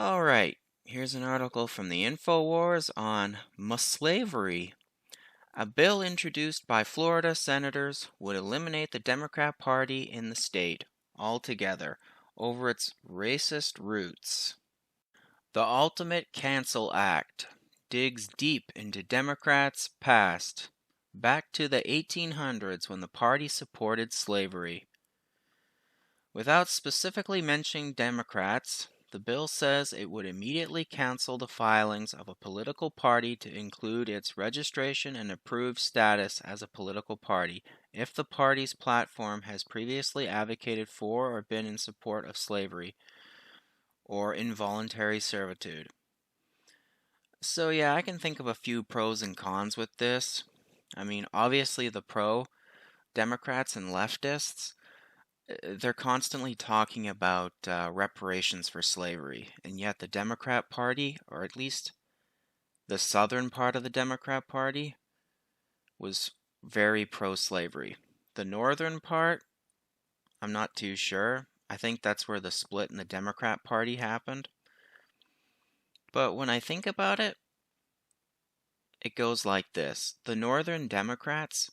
All right, here's an article from the InfoWars on slavery. A bill introduced by Florida senators would eliminate the Democrat Party in the state altogether over its racist roots. The Ultimate Cancel Act digs deep into Democrats' past, back to the 1800s when the party supported slavery. Without specifically mentioning Democrats, the bill says it would immediately cancel the filings of a political party to include its registration and approved status as a political party if the party's platform has previously advocated for or been in support of slavery or involuntary servitude. So yeah, I can think of a few pros and cons with this. I mean, obviously the pro, Democrats and leftists, they're constantly talking about reparations for slavery, and yet the Democrat Party, or at least the southern part of the Democrat Party, was very pro-slavery. The northern part, I'm not too sure. I think that's where the split in the Democrat Party happened. But when I think about it, it goes like this. The northern Democrats,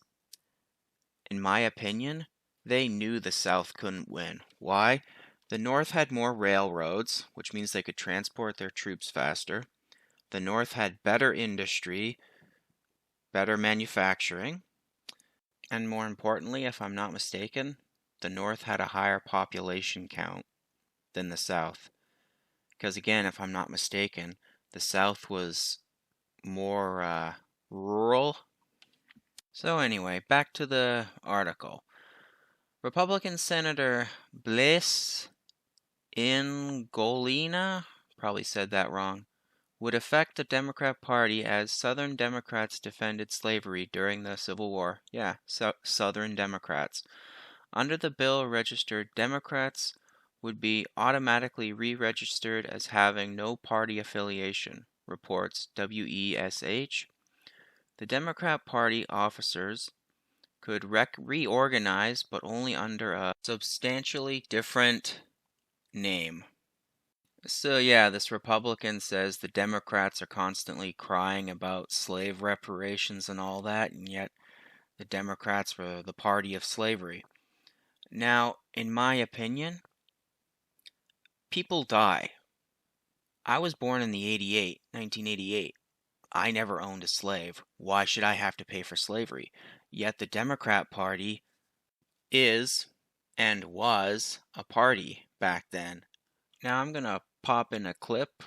in my opinion, they knew the South couldn't win. Why? The North had more railroads, which means they could transport their troops faster. The North had better industry, better manufacturing, and more importantly, if I'm not mistaken, the North had a higher population count than the South. Because again, if I'm not mistaken, the South was more rural. So anyway, back to the article. Republican Senator Blaise Ingolina, probably said that wrong, would affect the Democrat Party as Southern Democrats defended slavery during the Civil War. Yeah, Southern Democrats. Under the bill, registered Democrats would be automatically re-registered as having no party affiliation, reports WESH. The Democrat Party officers could reorganize, but only under a substantially different name. So yeah, this Republican says the Democrats are constantly crying about slave reparations and all that, and yet the Democrats were the party of slavery. Now, in my opinion, people die. I was born in the 1988. I never owned a slave. Why should I have to pay for slavery? Yet the Democrat Party is and was a party back then. Now I'm going to pop in a clip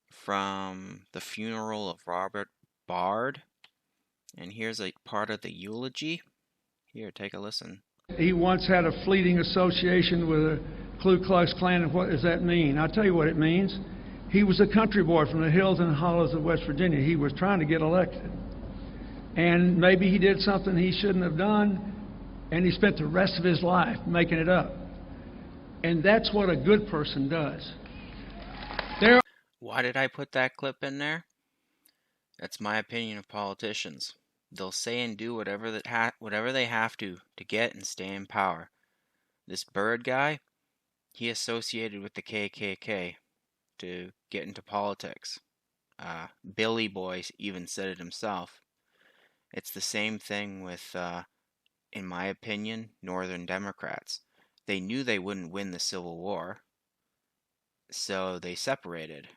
from the funeral of Robert Bard, and here's a part of the eulogy. Here, take a listen. He once had a fleeting association with the Ku Klux Klan, and what does that mean? I'll tell you what it means. He was a country boy from the hills and hollows of West Virginia. He was trying to get elected. And maybe he did something he shouldn't have done, and he spent the rest of his life making it up. And that's what a good person does. Why did I put that clip in there? That's my opinion of politicians. They'll say and do whatever they have to get and stay in power. This Byrd guy, he associated with the KKK to get into politics. Billy Boy even said it himself. It's the same thing with, in my opinion, Northern Democrats. They knew they wouldn't win the Civil War, so they separated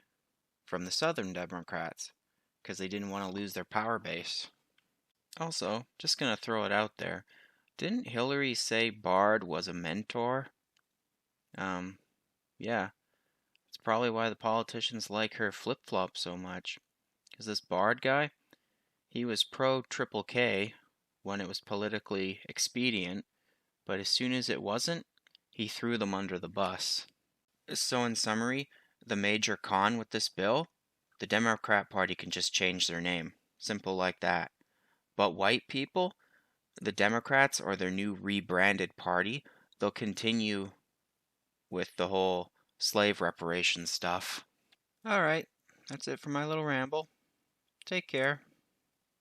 from the Southern Democrats because they didn't want to lose their power base. Also, just gonna throw it out there, didn't Hillary say Bard was a mentor? Yeah, it's probably why the politicians like her flip-flop so much. Because this Bard guy, he was pro-Triple K when it was politically expedient, but as soon as it wasn't, he threw them under the bus. So in summary, the major con with this bill, the Democrat Party can just change their name. Simple like that. But white people, the Democrats or their new rebranded party, they'll continue with the whole slave reparations stuff. Alright, that's it for my little ramble. Take care.